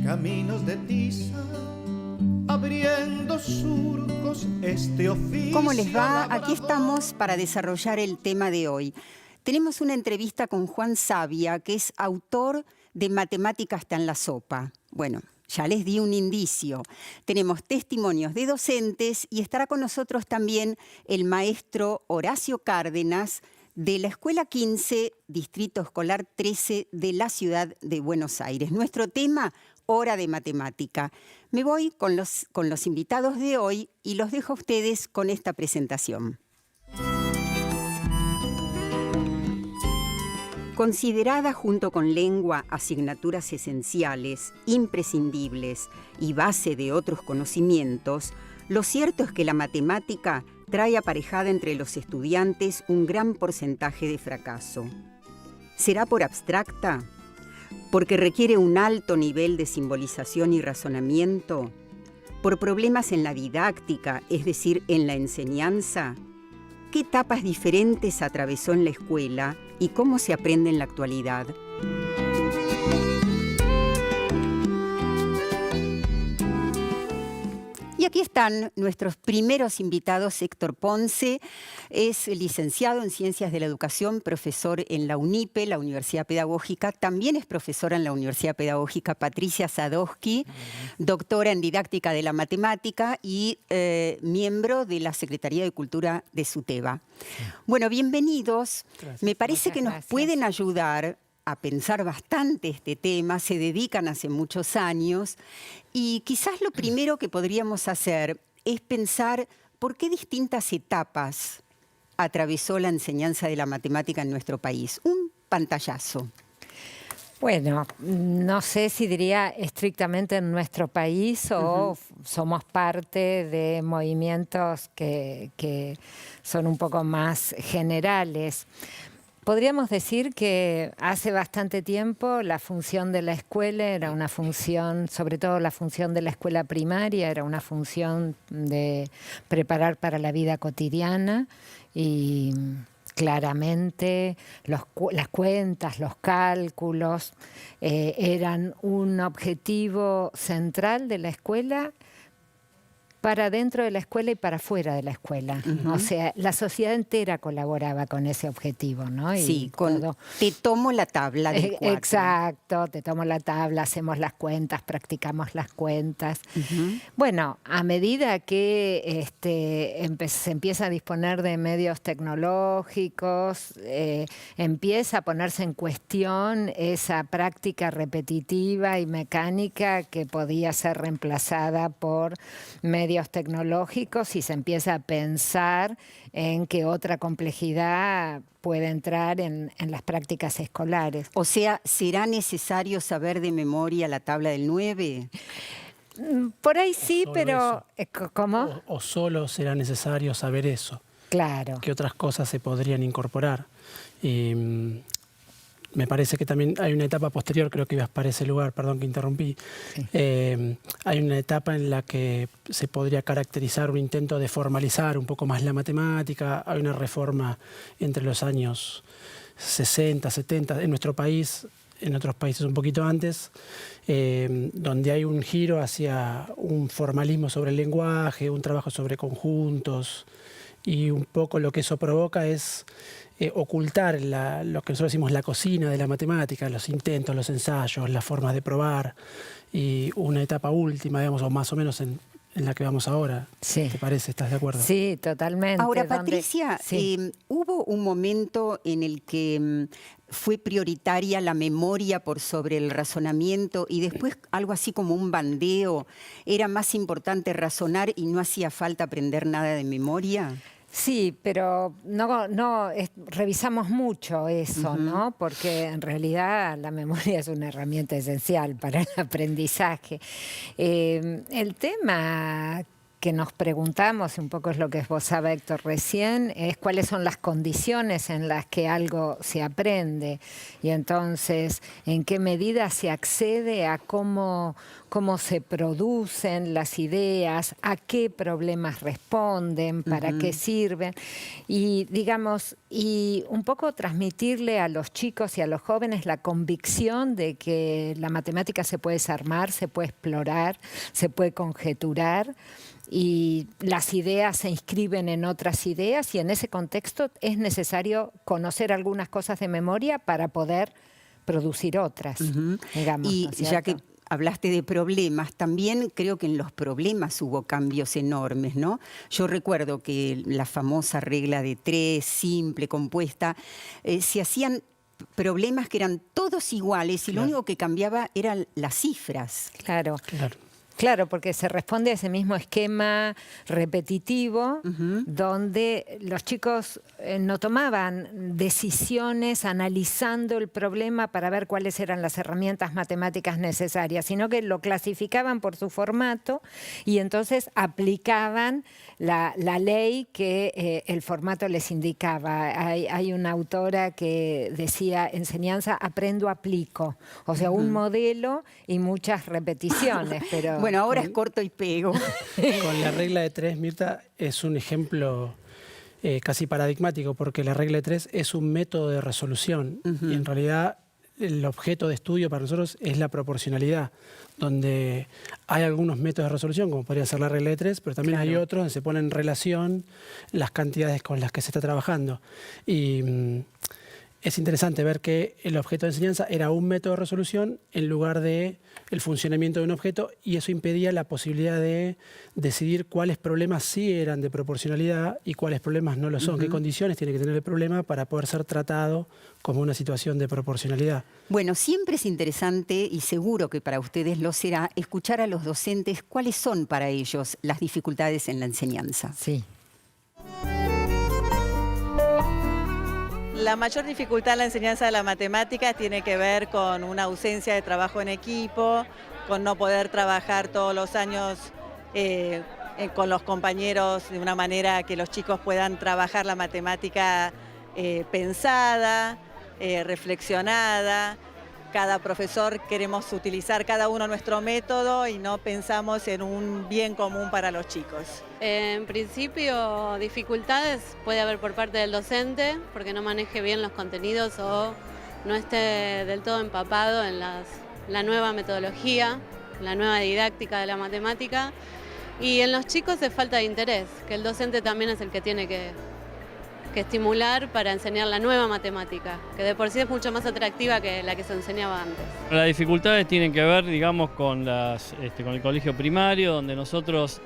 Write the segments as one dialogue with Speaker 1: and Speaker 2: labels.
Speaker 1: caminos de tiza, abriendo surcos este oficio.
Speaker 2: ¿Cómo les va?
Speaker 1: labrador.
Speaker 2: Aquí estamos para desarrollar el tema de hoy. Tenemos una entrevista con Juan Savia, que es autor de Matemática está en la sopa. Bueno, ya les di un indicio. Tenemos testimonios de docentes y estará con nosotros también el maestro Horacio Cárdenas de la Escuela 15, Distrito Escolar 13 de la Ciudad de Buenos Aires. Nuestro tema, Hora de Matemática. Me voy con los invitados de hoy y los dejo a ustedes con esta presentación. Considerada junto con lengua asignaturas esenciales, imprescindibles y base de otros conocimientos, lo cierto es que la matemática trae aparejada entre los estudiantes un gran porcentaje de fracaso. ¿Será por abstracta? ¿Porque requiere un alto nivel de simbolización y razonamiento? ¿Por problemas en la didáctica, es decir, en la enseñanza? ¿Qué etapas diferentes atravesó en la escuela y cómo se aprende en la actualidad? Y aquí están nuestros primeros invitados. Héctor Ponce es licenciado en Ciencias de la Educación, profesor en la UNIPE, la Universidad Pedagógica. También es profesora en la Universidad Pedagógica Patricia Sadowski, doctora en Didáctica de la Matemática y miembro de la Secretaría de Cultura de SUTEBA. Bueno, bienvenidos.
Speaker 3: Gracias.
Speaker 2: Me parece que nos
Speaker 3: Gracias.
Speaker 2: pueden ayudar a pensar bastante este tema, se dedican hace muchos años y quizás lo primero que podríamos hacer es pensar por qué distintas etapas atravesó la enseñanza de la matemática en nuestro país. Un pantallazo.
Speaker 3: Bueno, no sé si diría estrictamente en nuestro país o somos parte de movimientos que son un poco más generales. Podríamos decir que hace bastante tiempo la función de la escuela era una función, sobre todo la función de la escuela primaria, era una función de preparar para la vida cotidiana y claramente las cuentas, los cálculos eran un objetivo central de la escuela para dentro de la escuela y para fuera de la escuela. O sea, la sociedad entera colaboraba con ese objetivo, ¿no? Y
Speaker 2: Sí, con te tomo la tabla del 4.
Speaker 3: Exacto, te tomo la tabla, hacemos las cuentas, practicamos las cuentas. Bueno, a medida que se empieza a disponer de medios tecnológicos, empieza a ponerse en cuestión esa práctica repetitiva y mecánica que podía ser reemplazada por medios tecnológicos y se empieza a pensar en que otra complejidad puede entrar en las prácticas escolares.
Speaker 2: O sea, ¿será necesario saber de memoria la tabla del 9?
Speaker 3: Por ahí sí, pero ¿cómo?
Speaker 4: O solo será necesario saber eso.
Speaker 3: Claro.
Speaker 4: ¿Qué otras cosas se podrían incorporar? Me parece que también hay una etapa posterior, creo que ibas para ese lugar, perdón que interrumpí. Sí. Hay una etapa en la que se podría caracterizar un intento de formalizar un poco más la matemática. Hay una reforma entre los años 60, 70 en nuestro país, en otros países un poquito antes, donde hay un giro hacia un formalismo sobre el lenguaje, un trabajo sobre conjuntos, y un poco lo que eso provoca es ocultar lo que nosotros decimos la cocina de la matemática, los intentos, los ensayos, las formas de probar, y una etapa última, digamos, o más o menos en la que vamos ahora.
Speaker 3: Sí.
Speaker 4: ¿Te parece? ¿Estás de acuerdo?
Speaker 3: Sí, totalmente.
Speaker 2: Ahora, Patricia, sí. Hubo un momento en el que fue prioritaria la memoria por sobre el razonamiento y después algo así como un bandeo. ¿Era más importante razonar y no hacía falta aprender nada de memoria?
Speaker 3: Sí, pero revisamos mucho eso, ¿no? Porque en realidad la memoria es una herramienta esencial para el aprendizaje. El tema que nos preguntamos, un poco es lo que esbozaba Héctor recién, es cuáles son las condiciones en las que algo se aprende y entonces en qué medida se accede a cómo se producen las ideas, a qué problemas responden, para qué sirven y digamos, y un poco transmitirle a los chicos y a los jóvenes la convicción de que la matemática se puede desarmar, se puede explorar, se puede conjeturar y las ideas se inscriben en otras ideas y en ese contexto es necesario conocer algunas cosas de memoria para poder producir otras, digamos.
Speaker 2: Y
Speaker 3: ¿no es
Speaker 2: ya que
Speaker 3: cierto?
Speaker 2: hablaste de problemas, también creo que en los problemas hubo cambios enormes, ¿no? Yo recuerdo que la famosa regla de 3, simple, compuesta, se hacían problemas que eran todos iguales y lo único que cambiaba eran las cifras.
Speaker 3: Claro.
Speaker 4: Claro.
Speaker 3: Claro, porque se responde a ese mismo esquema repetitivo donde los chicos no tomaban decisiones analizando el problema para ver cuáles eran las herramientas matemáticas necesarias, sino que lo clasificaban por su formato y entonces aplicaban la ley que el formato les indicaba. Hay una autora que decía, enseñanza aprendo, aplico. O sea, un modelo y muchas repeticiones, pero...
Speaker 2: Bueno, ahora es corto y pego.
Speaker 4: Con la regla de 3, Mirta, es un ejemplo casi paradigmático, porque la regla de 3 es un método de resolución y en realidad el objeto de estudio para nosotros es la proporcionalidad, donde hay algunos métodos de resolución, como podría ser la regla de 3, pero también hay otros donde se ponen en relación las cantidades con las que se está trabajando. Y es interesante ver que el objeto de enseñanza era un método de resolución en lugar de el funcionamiento de un objeto y eso impedía la posibilidad de decidir cuáles problemas sí eran de proporcionalidad y cuáles problemas no lo son, qué condiciones tiene que tener el problema para poder ser tratado como una situación de proporcionalidad.
Speaker 2: Bueno, siempre es interesante y seguro que para ustedes lo será escuchar a los docentes cuáles son para ellos las dificultades en la enseñanza.
Speaker 3: Sí.
Speaker 5: La mayor dificultad en la enseñanza de la matemática tiene que ver con una ausencia de trabajo en equipo, con no poder trabajar todos los años con los compañeros de una manera que los chicos puedan trabajar la matemática pensada, reflexionada. Cada profesor queremos utilizar cada uno nuestro método y no pensamos en un bien común para los chicos.
Speaker 6: En principio, dificultades puede haber por parte del docente, porque no maneje bien los contenidos o no esté del todo empapado en la nueva metodología, la nueva didáctica de la matemática. Y en los chicos es falta de interés, que el docente también es el que tiene que estimular para enseñar la nueva matemática, que de por sí es mucho más atractiva que la que se enseñaba antes.
Speaker 7: Las dificultades tienen que ver, digamos, con el colegio primario, donde nosotros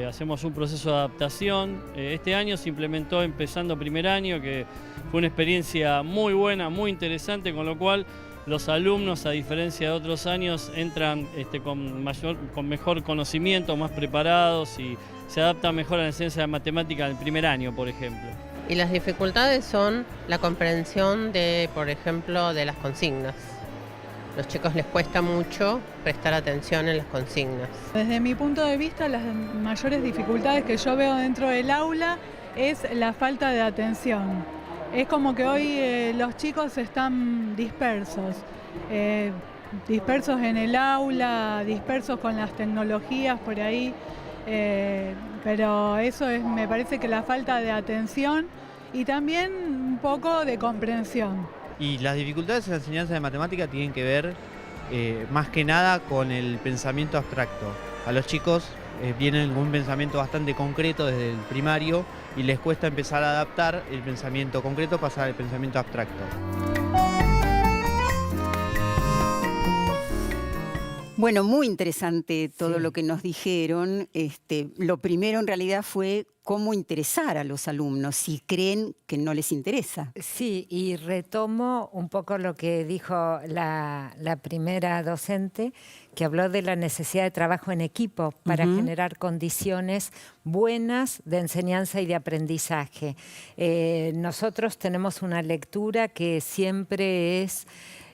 Speaker 7: hacemos un proceso de adaptación. Este año se implementó empezando primer año, que fue una experiencia muy buena, muy interesante, con lo cual los alumnos, a diferencia de otros años, entran con mejor conocimiento, más preparados y se adaptan mejor a la enseñanza de matemática del primer año, por ejemplo.
Speaker 8: Y las dificultades son la comprensión de, por ejemplo, de las consignas. A los chicos les cuesta mucho prestar atención en las consignas.
Speaker 9: Desde mi punto de vista, las mayores dificultades que yo veo dentro del aula es la falta de atención. Es como que hoy los chicos están dispersos en el aula, dispersos con las tecnologías por ahí. Pero eso me parece que la falta de atención y también un poco de comprensión.
Speaker 10: Y las dificultades en la enseñanza de matemática tienen que ver más que nada con el pensamiento abstracto. A los chicos vienen con un pensamiento bastante concreto desde el primario y les cuesta empezar a adaptar el pensamiento concreto, pasar al pensamiento abstracto.
Speaker 2: Bueno, muy interesante todo lo que nos dijeron. Lo primero en realidad fue cómo interesar a los alumnos si creen que no les interesa.
Speaker 3: Sí, y retomo un poco lo que dijo la primera docente, que habló de la necesidad de trabajo en equipo para generar condiciones buenas de enseñanza y de aprendizaje. Nosotros tenemos una lectura que siempre es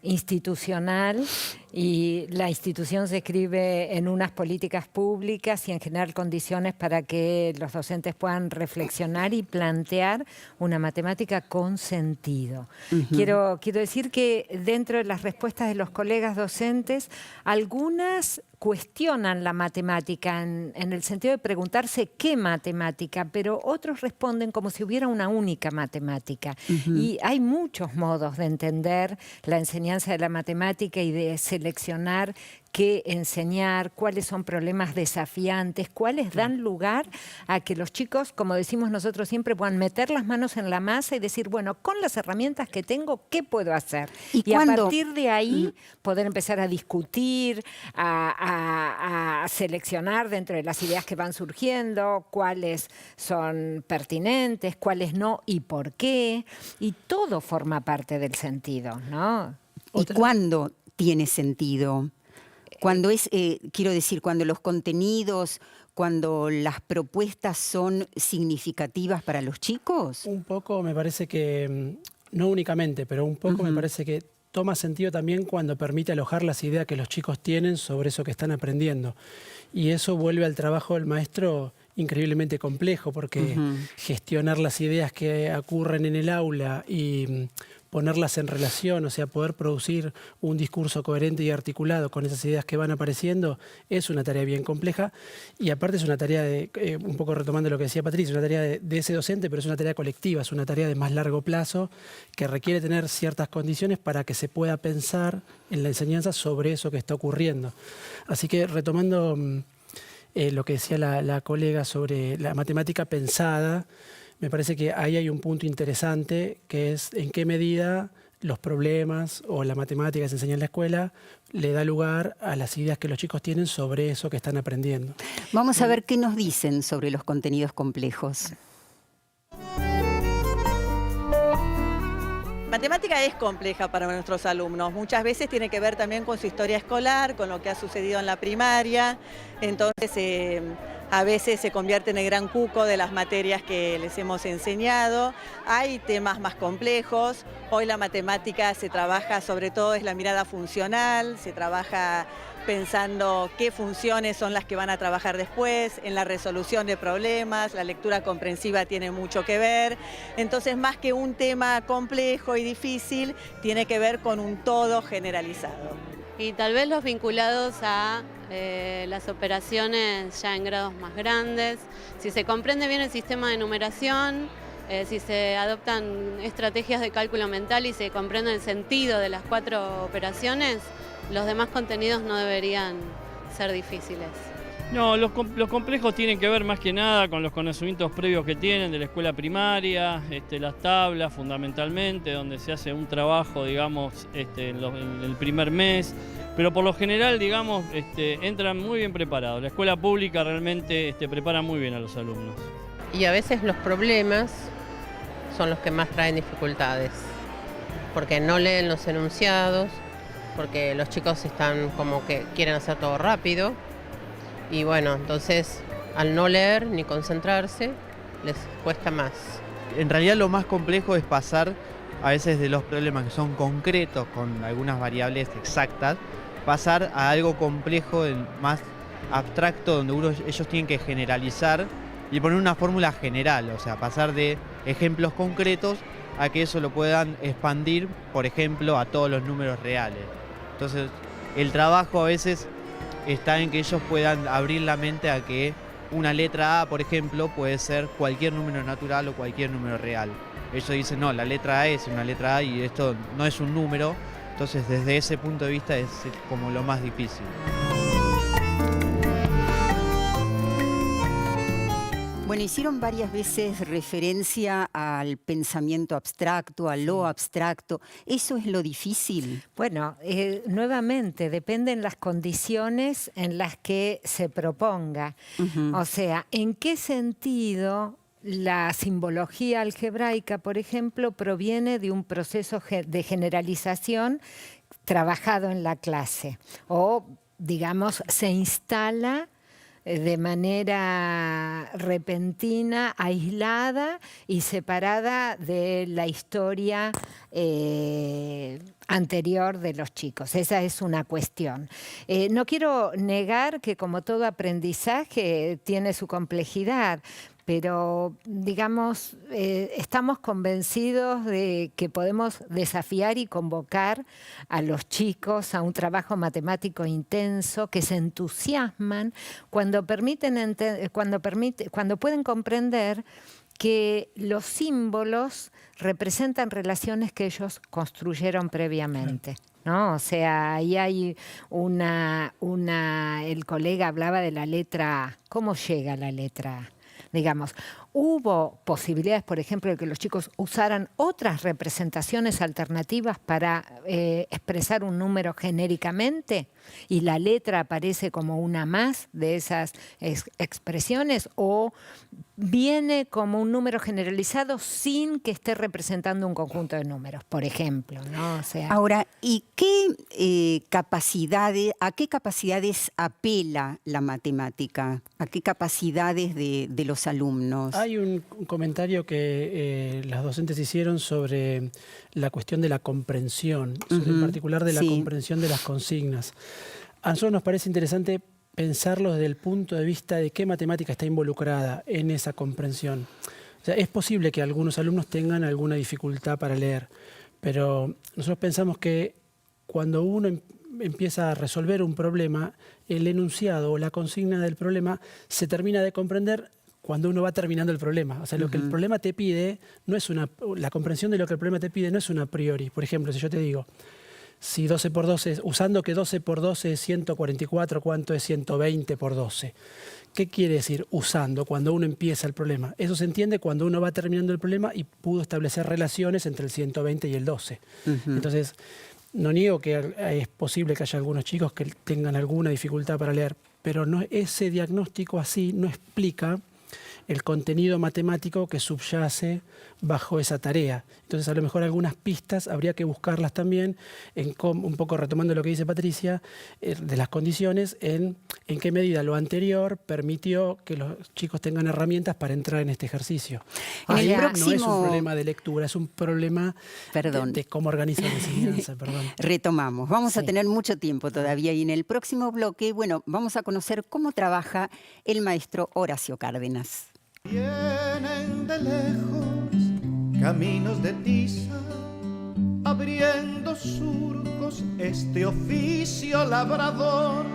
Speaker 3: institucional, y la institución se escribe en unas políticas públicas y en generar condiciones para que los docentes puedan reflexionar y plantear una matemática con sentido. Quiero decir que dentro de las respuestas de los colegas docentes, algunas cuestionan la matemática en el sentido de preguntarse qué matemática, pero otros responden como si hubiera una única matemática. Y hay muchos modos de entender la enseñanza de la matemática y de seleccionar qué enseñar, cuáles son problemas desafiantes, cuáles dan lugar a que los chicos, como decimos nosotros siempre, puedan meter las manos en la masa y decir, bueno, con las herramientas que tengo, ¿qué puedo hacer? Y a partir de ahí poder empezar a discutir, a seleccionar dentro de las ideas que van surgiendo, cuáles son pertinentes, cuáles no y por qué. Y todo forma parte del sentido, ¿no?
Speaker 2: ¿Y cuándo tiene sentido? Cuando quiero decir, cuando los contenidos, cuando las propuestas son significativas para los chicos.
Speaker 4: Un poco me parece que, no únicamente, pero un poco me parece que toma sentido también cuando permite alojar las ideas que los chicos tienen sobre eso que están aprendiendo. Y eso vuelve al trabajo del maestro increíblemente complejo, porque gestionar las ideas que ocurren en el aula y ponerlas en relación, o sea, poder producir un discurso coherente y articulado con esas ideas que van apareciendo, es una tarea bien compleja. Y aparte es una tarea de, un poco retomando lo que decía Patricia, una tarea de ese docente, pero es una tarea colectiva, es una tarea de más largo plazo que requiere tener ciertas condiciones para que se pueda pensar en la enseñanza sobre eso que está ocurriendo. Así que retomando lo que decía la colega sobre la matemática pensada, me parece que ahí hay un punto interesante, que es en qué medida los problemas o la matemática que se enseña en la escuela le da lugar a las ideas que los chicos tienen sobre eso que están aprendiendo.
Speaker 2: Vamos a ver qué nos dicen sobre los contenidos complejos.
Speaker 5: Matemática es compleja para nuestros alumnos. Muchas veces tiene que ver también con su historia escolar, con lo que ha sucedido en la primaria. Entonces, a veces se convierte en el gran cuco de las materias que les hemos enseñado. Hay temas más complejos. Hoy la matemática se trabaja, sobre todo es la mirada funcional, se trabaja pensando qué funciones son las que van a trabajar después, en la resolución de problemas, la lectura comprensiva tiene mucho que ver. Entonces, más que un tema complejo y difícil, tiene que ver con un todo generalizado.
Speaker 6: Y tal vez los vinculados a las operaciones ya en grados más grandes. Si se comprende bien el sistema de numeración, si se adoptan estrategias de cálculo mental y se comprende el sentido de las 4 operaciones, los demás contenidos no deberían ser difíciles.
Speaker 7: No, los complejos tienen que ver más que nada con los conocimientos previos que tienen de la escuela primaria, las tablas fundamentalmente, donde se hace un trabajo, digamos, en el primer mes. Pero por lo general, digamos, entran muy bien preparados. La escuela pública realmente prepara muy bien a los alumnos.
Speaker 8: Y a veces los problemas son los que más traen dificultades, porque no leen los enunciados, porque los chicos están como que quieren hacer todo rápido. Y bueno, entonces al no leer ni concentrarse, les cuesta más.
Speaker 10: En realidad lo más complejo es pasar a veces de los problemas que son concretos con algunas variables exactas, pasar a algo complejo, más abstracto, donde ellos tienen que generalizar y poner una fórmula general, o sea, pasar de ejemplos concretos a que eso lo puedan expandir, por ejemplo, a todos los números reales. Entonces, el trabajo a veces está en que ellos puedan abrir la mente a que una letra A, por ejemplo, puede ser cualquier número natural o cualquier número real. Ellos dicen, no, la letra A es una letra A y esto no es un número. Entonces, desde ese punto de vista es como lo más difícil.
Speaker 2: Bueno, hicieron varias veces referencia al pensamiento abstracto, a lo abstracto. ¿Eso es lo difícil?
Speaker 3: Bueno, nuevamente, dependen las condiciones en las que se proponga. O sea, ¿en qué sentido la simbología algebraica, por ejemplo, proviene de un proceso de generalización trabajado en la clase? O, digamos, se instala de manera repentina, aislada y separada de la historia anterior de los chicos. Esa es una cuestión. No quiero negar que, como todo aprendizaje, tiene su complejidad, pero digamos, estamos convencidos de que podemos desafiar y convocar a los chicos a un trabajo matemático intenso, que se entusiasman cuando pueden comprender que los símbolos representan relaciones que ellos construyeron previamente, ¿no? O sea, ahí hay el colega hablaba de la letra A. ¿Cómo llega la letra A? Digamos, hubo posibilidades, por ejemplo, de que los chicos usaran otras representaciones alternativas para expresar un número genéricamente y la letra aparece como una más de esas expresiones, o viene como un número generalizado sin que esté representando un conjunto de números, por ejemplo, ¿no? O sea,
Speaker 2: ahora, ¿y a qué capacidades apela la matemática? ¿A qué capacidades de los alumnos?
Speaker 4: Hay un comentario que las docentes hicieron sobre la cuestión de la comprensión, en particular de la comprensión de las consignas. A nosotros nos parece interesante pensarlo desde el punto de vista de qué matemática está involucrada en esa comprensión. O sea, es posible que algunos alumnos tengan alguna dificultad para leer, pero nosotros pensamos que cuando uno empieza a resolver un problema, el enunciado o la consigna del problema se termina de comprender cuando uno va terminando el problema. O sea, lo que el problema te pide no es la comprensión de lo que el problema te pide no es una a priori. Por ejemplo, si yo te digo, si 12 por 12, usando que 12 por 12 es 144, ¿cuánto es 120 por 12? ¿Qué quiere decir usando cuando uno empieza el problema? Eso se entiende cuando uno va terminando el problema y pudo establecer relaciones entre el 120 y el 12. Entonces, no niego que es posible que haya algunos chicos que tengan alguna dificultad para leer, pero ese diagnóstico así no explica el contenido matemático que subyace bajo esa tarea. Entonces, a lo mejor algunas pistas habría que buscarlas también, un poco retomando lo que dice Patricia, de las condiciones, en qué medida lo anterior permitió que los chicos tengan herramientas para entrar en este ejercicio. No es un problema de lectura, es un problema de cómo organizar la enseñanza.
Speaker 2: Retomamos. Vamos a tener mucho tiempo todavía y en el próximo bloque, bueno, vamos a conocer cómo trabaja el maestro Horacio Cárdenas.
Speaker 1: Vienen de lejos caminos de tiza, abriendo surcos este oficio labrador.